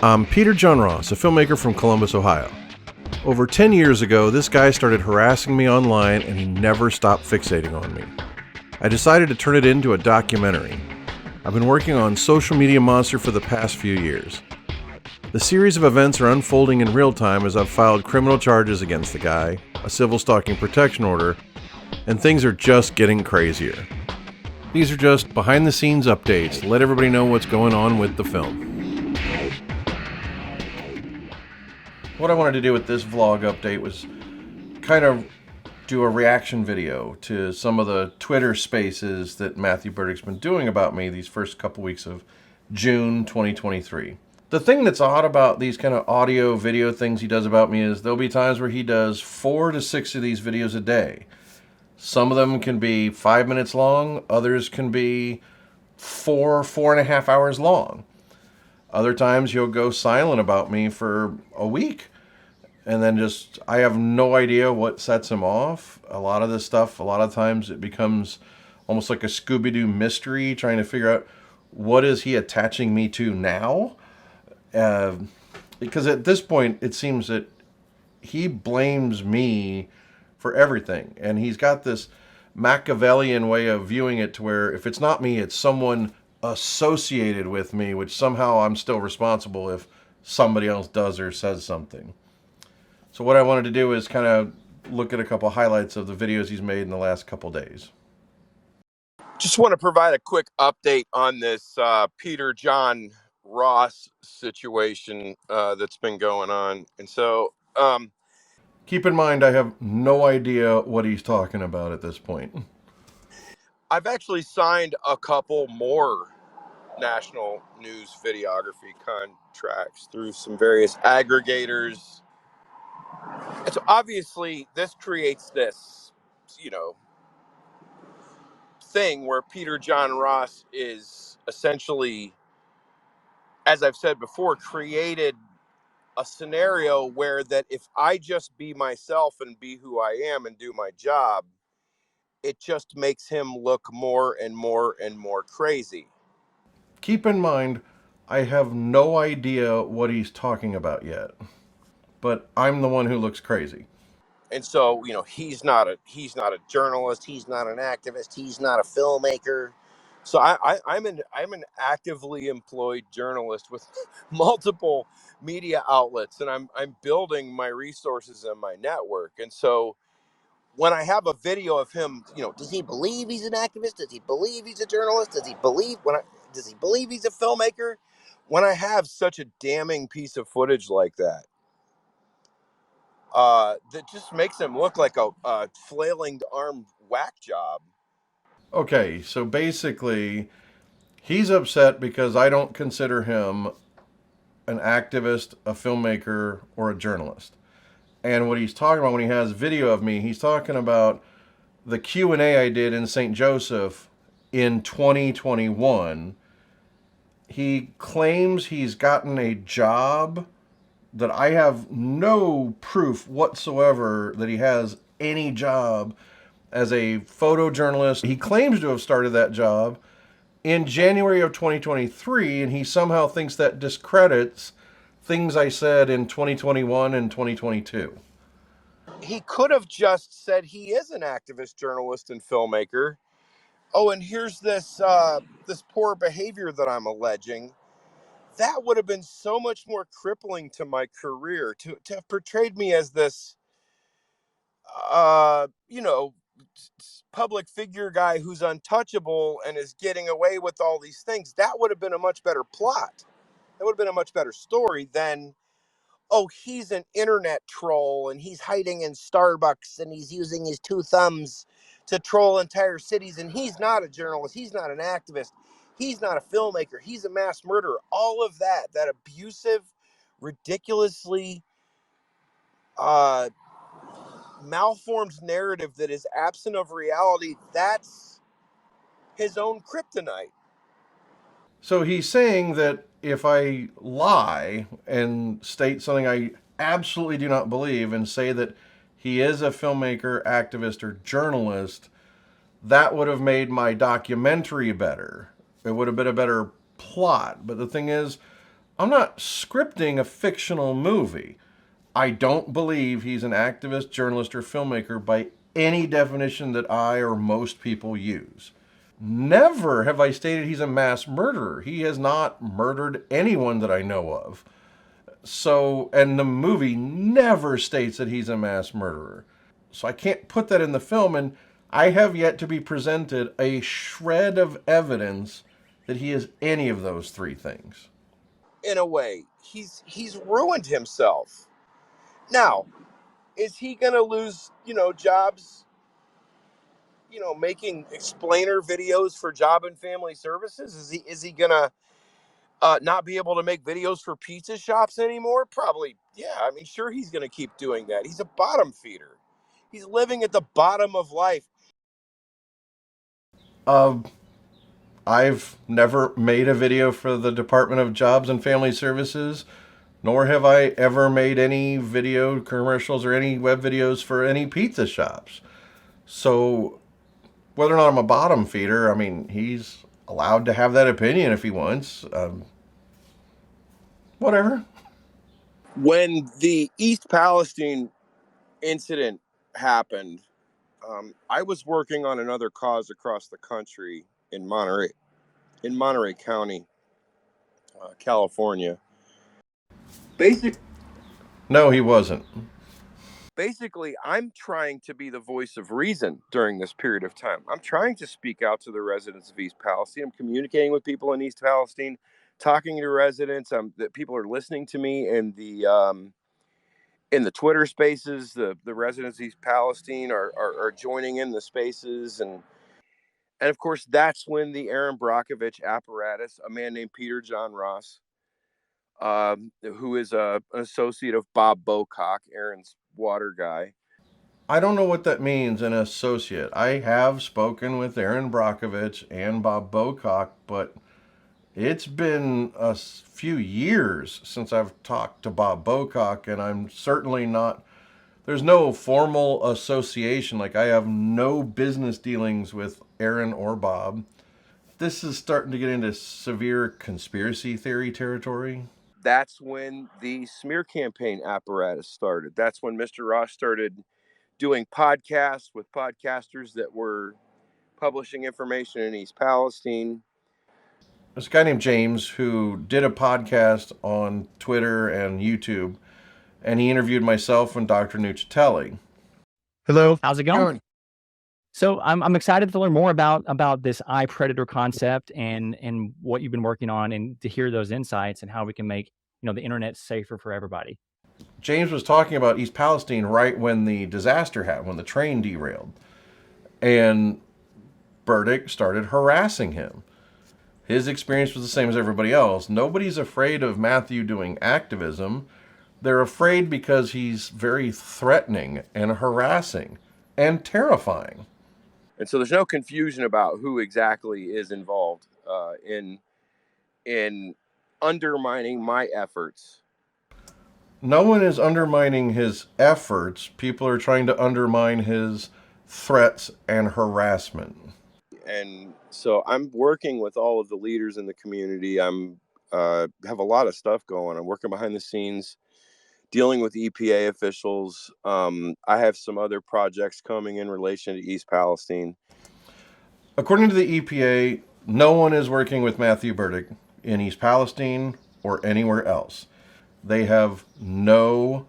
I'm Peter John Ross, a filmmaker from Columbus, Ohio. Over 10 years ago, this guy started harassing me online and he never stopped fixating on me. I decided to turn it into a documentary. I've been working on Social Media Monster for the past few years. The series of events are unfolding in real time as I've filed criminal charges against the guy, a Civil Stalking Protection Order, and things are just getting crazier. These are just behind-the-scenes updates to let everybody know what's going on with the film. What I wanted to do with this vlog update was kind of do a reaction video to some of the Twitter spaces that Matthew Berdyck's been doing about me these first couple weeks of June 2023. The thing that's odd about these kind of audio video things he does about me is there'll be times where he does 4 to 6 of these videos a day. Some of them can be 5 minutes long, others can be 4.5 hours long. Other times he'll go silent about me for a week. And then I have no idea what sets him off. A lot of this stuff, a lot of times it becomes almost like a Scooby-Doo mystery, trying to figure out what is he attaching me to now? Because at this point, it seems that he blames me for everything. And he's got this Machiavellian way of viewing it to where if it's not me, it's someone associated with me, which somehow I'm still responsible if somebody else does or says something. So what I wanted to do is kind of look at a couple highlights of the videos he's made in the last couple days. Just want to provide a quick update on this Peter John Ross situation that's been going on. And so keep in mind, I have no idea what he's talking about at this point. I've actually signed a couple more national news videography contracts through some various aggregators. And so obviously this creates this, thing where Peter John Ross is essentially, as I've said before, created a scenario where that if I just be myself and be who I am and do my job, it just makes him look more and more and more crazy. Keep in mind, I have no idea what he's talking about yet, but I'm the one who looks crazy. And so, he's not a journalist, he's not an activist, he's not a filmmaker. So I'm an actively employed journalist with multiple media outlets, and I'm building my resources and my network. And so when I have a video of him, does he believe he's an activist? Does he believe he's a journalist? Does he believe he's a filmmaker? When I have such a damning piece of footage like that, that just makes him look like a flailing armed whack job. Okay, so basically, he's upset because I don't consider him an activist, a filmmaker, or a journalist. And what he's talking about when he has video of me, he's talking about the Q&A I did in St. Joseph in 2021. He claims he's gotten a job that I have no proof whatsoever that he has any job as a photojournalist. He claims to have started that job in January of 2023, and he somehow thinks that discredits things I said in 2021 and 2022. He could have just said he is an activist, journalist, and filmmaker. Oh, and here's this poor behavior that I'm alleging. That would have been so much more crippling to my career to have portrayed me as this, public figure guy who's untouchable and is getting away with all these things. That would have been a much better plot. That would have been a much better story than, oh, he's an internet troll and he's hiding in Starbucks and he's using his 2 thumbs to troll entire cities, and he's not a journalist, he's not an activist, he's not a filmmaker, he's a mass murderer. All of that abusive, ridiculously malformed narrative that is absent of reality, that's his own kryptonite. So he's saying that if I lie and state something I absolutely do not believe and say that he is a filmmaker, activist, or journalist, that would have made my documentary better. It would have been a better plot. But the thing is, I'm not scripting a fictional movie. I don't believe he's an activist, journalist, or filmmaker by any definition that I or most people use. Never have I stated he's a mass murderer. He has not murdered anyone that I know of. So, and the movie never states that he's a mass murderer. So I can't put that in the film, and I have yet to be presented a shred of evidence that he is any of those three things. In a way, he's ruined himself. Now, is he going to lose, jobs, making explainer videos for Job and Family Services? Is he going to not be able to make videos for pizza shops anymore? Probably. Yeah. I mean, sure, he's going to keep doing that. He's a bottom feeder. He's living at the bottom of life. Uh, I've never made a video for the Department of Jobs and Family Services, nor have I ever made any video commercials or any web videos for any pizza shops. So, whether or not I'm a bottom feeder, I mean, he's allowed to have that opinion if he wants. Whatever. When the East Palestine incident happened, I was working on another cause across the country in Monterey County, California. No, he wasn't. Basically, I'm trying to be the voice of reason during this period of time. I'm trying to speak out to the residents of East Palestine. I'm communicating with people in East Palestine, talking to residents. That people are listening to me in the Twitter spaces. The residents of East Palestine are joining in the spaces, and of course that's when the Aaron Brockovich apparatus, a man named Peter John Ross, who is an associate of Bob Bocock, Aaron's water guy. I don't know what that means, an associate. I have spoken with Aaron Brockovich and Bob Bocock, but it's been a few years since I've talked to Bob Bocock, and I'm certainly not. There's no formal association. Like, I have no business dealings with Aaron or Bob. This is starting to get into severe conspiracy theory territory. That's when the smear campaign apparatus started. That's when Mr. Ross started doing podcasts with podcasters that were publishing information in East Palestine. There's a guy named James who did a podcast on Twitter and YouTube, and he interviewed myself and Dr. Nuccitelli. Hello. How's it going? So I'm excited to learn more about this iPredator concept and what you've been working on, and to hear those insights and how we can make the internet safer for everybody. James was talking about East Palestine right when the disaster happened, when the train derailed, and Berdyck started harassing him. His experience was the same as everybody else. Nobody's afraid of Matthew doing activism. They're afraid because he's very threatening and harassing and terrifying. And so there's no confusion about who exactly is involved in undermining my efforts. No one is undermining his efforts. People are trying to undermine his threats and harassment. And so I'm working with all of the leaders in the community. I'm have a lot of stuff going. I'm working behind the scenes, dealing with EPA officials. I have some other projects coming in relation to East Palestine. According to the EPA, no one is working with Matthew Berdyck in East Palestine or anywhere else. They have no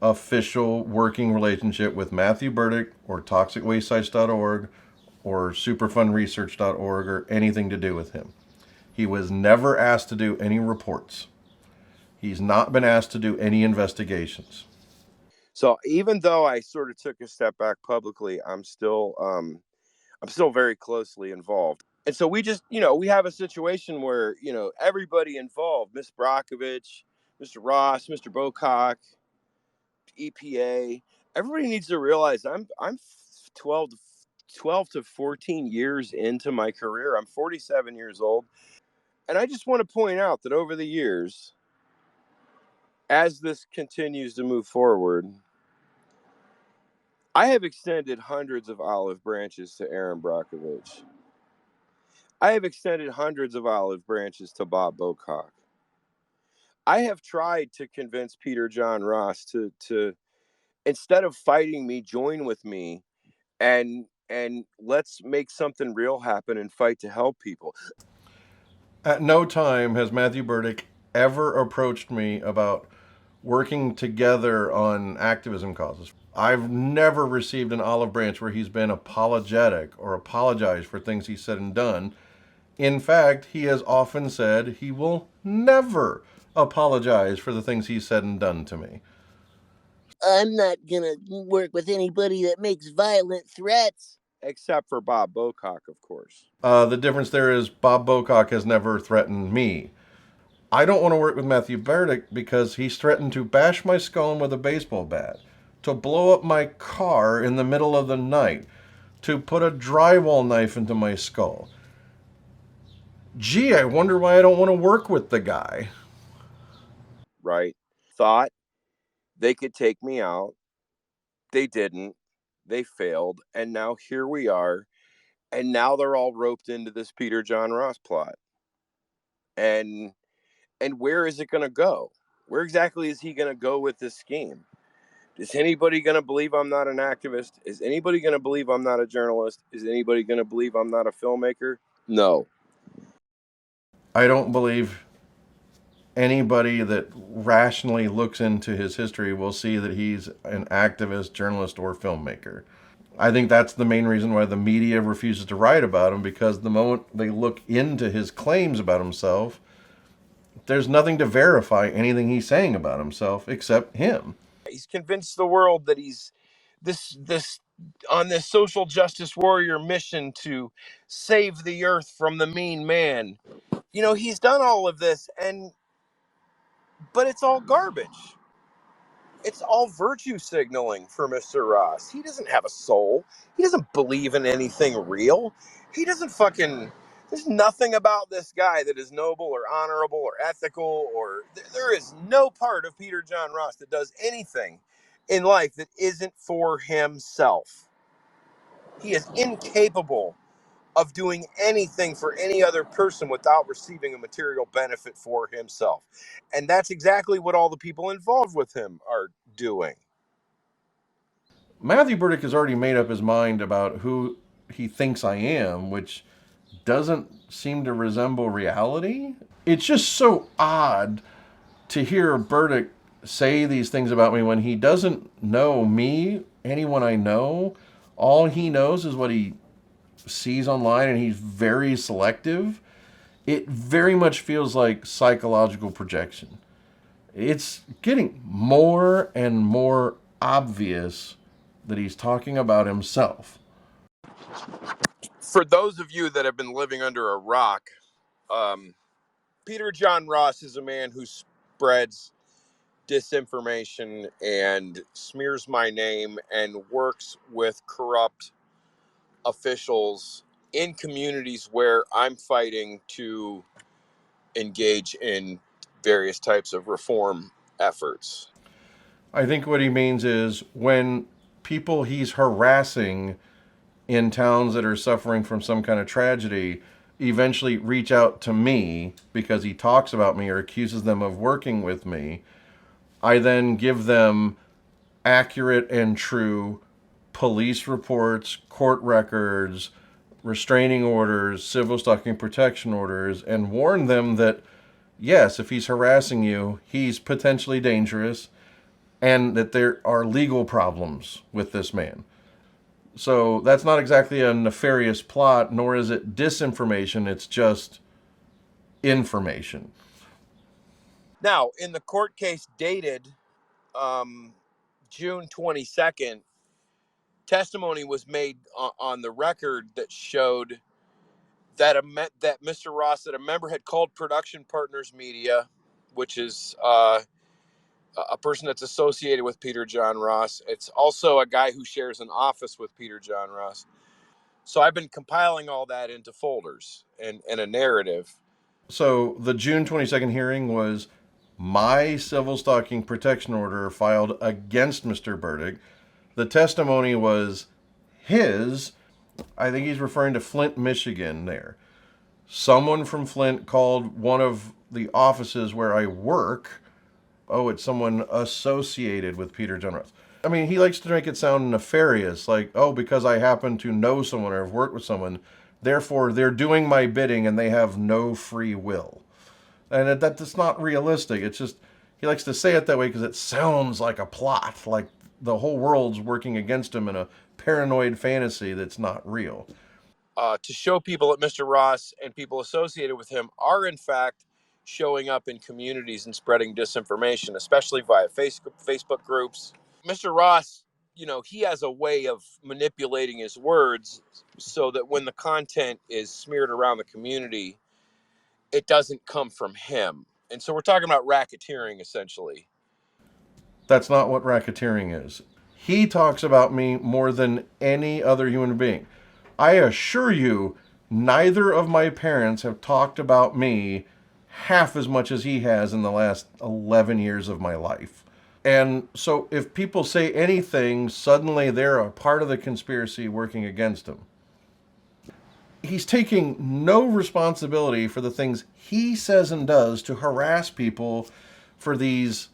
official working relationship with Matthew Berdyck or toxicwastesites.org or superfundresearch.org or anything to do with him. He was never asked to do any reports. He's not been asked to do any investigations. So even though I sort of took a step back publicly, I'm still very closely involved. And so we just, we have a situation where, everybody involved, Ms. Brockovich, Mr. Ross, Mr. Bocock, EPA, everybody needs to realize I'm 12 to 14 years into my career. I'm 47 years old. And I just want to point out that over the years, as this continues to move forward, I have extended hundreds of olive branches to Aaron Brockovich. I have extended hundreds of olive branches to Bob Bocock. I have tried to convince Peter John Ross to instead of fighting me, join with me and let's make something real happen and fight to help people. At no time has Matthew Berdyck ever approached me about working together on activism causes. I've never received an olive branch where he's been apologetic or apologized for things he said and done. In fact, he has often said he will never apologize for the things he's said and done to me. I'm not gonna work with anybody that makes violent threats. Except for Bob Bocock, of course. The difference there is Bob Bocock has never threatened me. I don't want to work with Matthew Berdyck because he's threatened to bash my skull in with a baseball bat, to blow up my car in the middle of the night, to put a drywall knife into my skull. Gee, I wonder why I don't want to work with the guy. Right? Thought they could take me out. They didn't. They failed. And now here we are. And now they're all roped into this Peter John Ross plot. And where is it going to go? Where exactly is he going to go with this scheme? Is anybody going to believe I'm not an activist? Is anybody going to believe I'm not a journalist? Is anybody going to believe I'm not a filmmaker? No. I don't believe anybody that rationally looks into his history will see that he's an activist, journalist, or filmmaker. I think that's the main reason why the media refuses to write about him, because the moment they look into his claims about himself, there's nothing to verify anything he's saying about himself except him. He's convinced the world that he's this on this social justice warrior mission to save the earth from the mean man. You know, he's done all of this, but it's all garbage. It's all virtue signaling for Mr. Ross. He doesn't have a soul. He doesn't believe in anything real. He doesn't fucking... There's nothing about this guy that is noble or honorable or ethical, or there is no part of Peter John Ross that does anything in life that isn't for himself. He is incapable of doing anything for any other person without receiving a material benefit for himself. And that's exactly what all the people involved with him are doing. Matthew Berdyck has already made up his mind about who he thinks I am, which doesn't seem to resemble reality. It's just so odd to hear Berdyck say these things about me when he doesn't know me, anyone I know. All he knows is what he sees online, and he's very selective. It very much feels like psychological projection. It's getting more and more obvious that he's talking about himself. For those of you that have been living under a rock, Peter John Ross is a man who spreads disinformation and smears my name and works with corrupt officials in communities where I'm fighting to engage in various types of reform efforts. I think what he means is when people he's harassing in towns that are suffering from some kind of tragedy eventually reach out to me because he talks about me or accuses them of working with me, I then give them accurate and true police reports, court records, restraining orders, civil stalking protection orders, and warn them that, yes, if he's harassing you, he's potentially dangerous, and that there are legal problems with this man. So that's not exactly a nefarious plot, nor is it disinformation. It's just information. Now, in the court case dated June 22nd, testimony was made on the record that showed that that Mr. Ross, that a member had called Production Partners Media, which is a person that's associated with Peter John Ross. It's also a guy who shares an office with Peter John Ross. So I've been compiling all that into folders and a narrative. So the June 22nd hearing was my civil stalking protection order filed against Mr. Berdyck. The testimony was his. I think he's referring to Flint, Michigan there. Someone from Flint called one of the offices where I work, oh, it's someone associated with Peter Jonas. I mean, he likes to make it sound nefarious, like, oh, because I happen to know someone or have worked with someone, therefore they're doing my bidding and they have no free will. And that's not realistic. It's just, he likes to say it that way because it sounds like a plot, like the whole world's working against him in a paranoid fantasy that's not real. To show people that Mr. Ross and people associated with him are, in fact, showing up in communities and spreading disinformation, especially via Facebook groups. Mr. Ross, he has a way of manipulating his words so that when the content is smeared around the community, it doesn't come from him. And so we're talking about racketeering, essentially. That's not what racketeering is. He talks about me more than any other human being. I assure you, neither of my parents have talked about me half as much as he has in the last 11 years of my life. And so if people say anything, suddenly they're a part of the conspiracy working against him. He's taking no responsibility for the things he says and does to harass people for these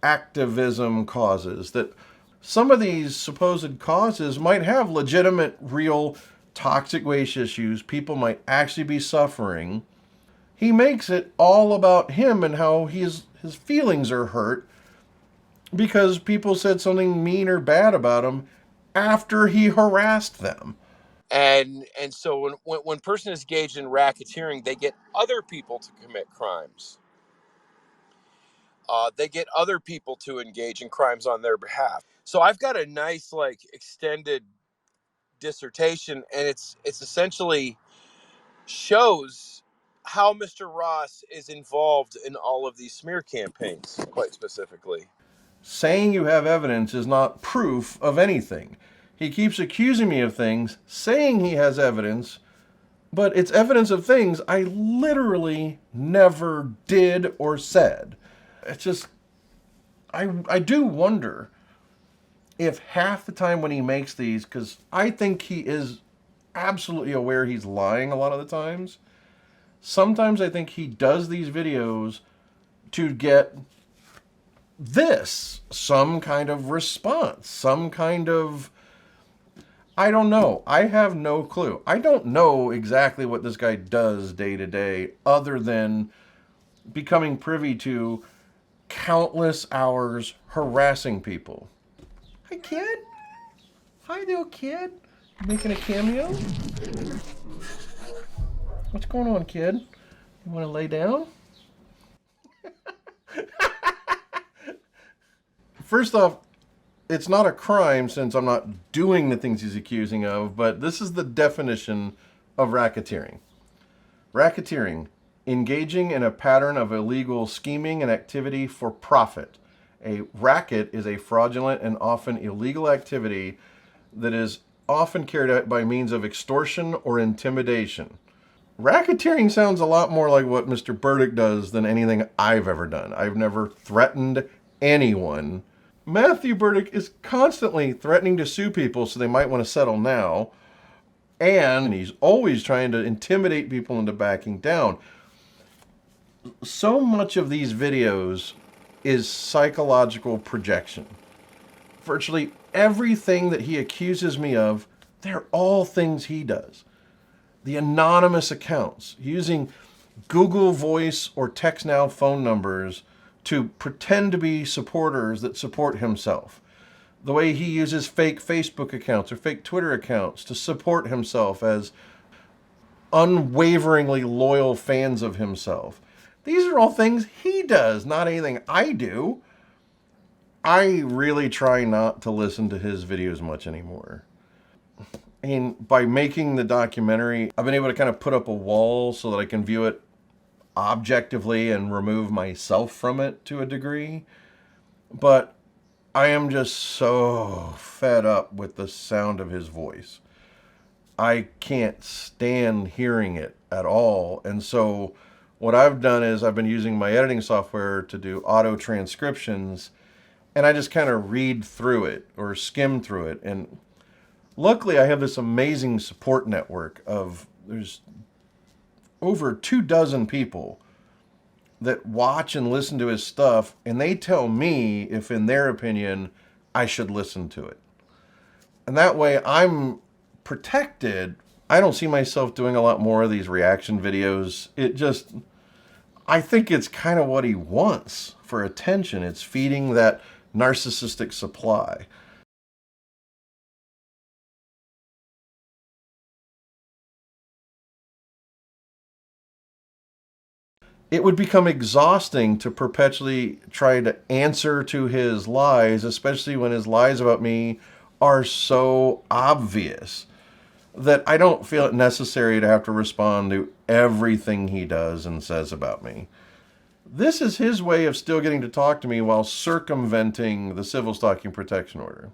activism causes. That some of these supposed causes might have legitimate, real, toxic waste issues. People might actually be suffering. He makes it all about him and how his feelings are hurt because people said something mean or bad about him after he harassed them. And so when person is engaged in racketeering, they get other people to commit crimes. They get other people to engage in crimes on their behalf. So I've got a nice, extended dissertation, and it's essentially shows how Mr. Ross is involved in all of these smear campaigns, quite specifically. Saying you have evidence is not proof of anything. He keeps accusing me of things, saying he has evidence, but it's evidence of things I literally never did or said. It's just, I do wonder if half the time when he makes these, because I think he is absolutely aware he's lying a lot of the times, sometimes I think he does these videos to get some kind of response, some kind of, I don't know. I have no clue. I don't know exactly what this guy does day to day other than becoming privy to countless hours harassing people. Hi, kid. Hi, little kid. You making a cameo? What's going on, kid? You want to lay down? First off, it's not a crime since I'm not doing the things he's accusing of, but this is the definition of racketeering. Racketeering, engaging in a pattern of illegal scheming and activity for profit. A racket is a fraudulent and often illegal activity that is often carried out by means of extortion or intimidation. Racketeering sounds a lot more like what Mr. Berdyck does than anything I've ever done. I've never threatened anyone. Matthew Berdyck is constantly threatening to sue people so they might want to settle now. And he's always trying to intimidate people into backing down. So much of these videos is psychological projection. Virtually everything that he accuses me of, they're all things he does. The anonymous accounts, using Google Voice or TextNow phone numbers to pretend to be supporters that support himself. The way he uses fake Facebook accounts or fake Twitter accounts to support himself as unwaveringly loyal fans of himself. These are all things he does, not anything I do. I really try not to listen to his videos much anymore. And by making the documentary, I've been able to kind of put up a wall so that I can view it objectively and remove myself from it to a degree. But I am just so fed up with the sound of his voice. I can't stand hearing it at all. And so what I've done is I've been using my editing software to do auto transcriptions, and I just kind of read through it or skim through it. And luckily I have this amazing support network of, there's over 24 people that watch and listen to his stuff, and they tell me if, in their opinion, I should listen to it. And that way I'm protected. I don't see myself doing a lot more of these reaction videos. I think it's kind of what he wants for attention. It's feeding that narcissistic supply. It would become exhausting to perpetually try to answer to his lies, especially when his lies about me are so obvious that I don't feel it necessary to have to respond to everything he does and says about me. This is his way of still getting to talk to me while circumventing the Civil Stalking Protection Order.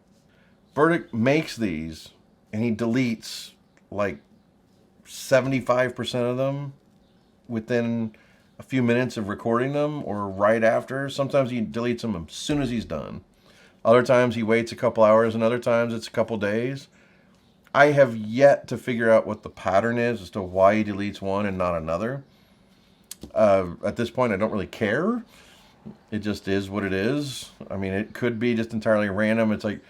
Berdyck makes these, and he deletes like 75% of them within a few minutes of recording them, or right after. Sometimes he deletes them as soon as he's done. Other times he waits a couple hours, and other times it's a couple days. I have yet to figure out what the pattern is as to why he deletes one and not another. At this point, I don't really care. It just is what it is. I mean, it could be just entirely random. It's like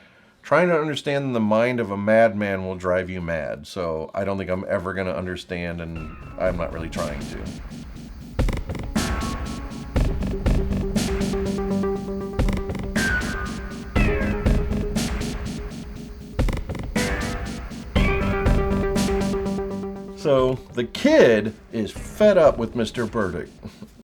trying to understand the mind of a madman will drive you mad. So I don't think I'm ever going to understand, and I'm not really trying to. So the kid is fed up with Mr. Berdyck.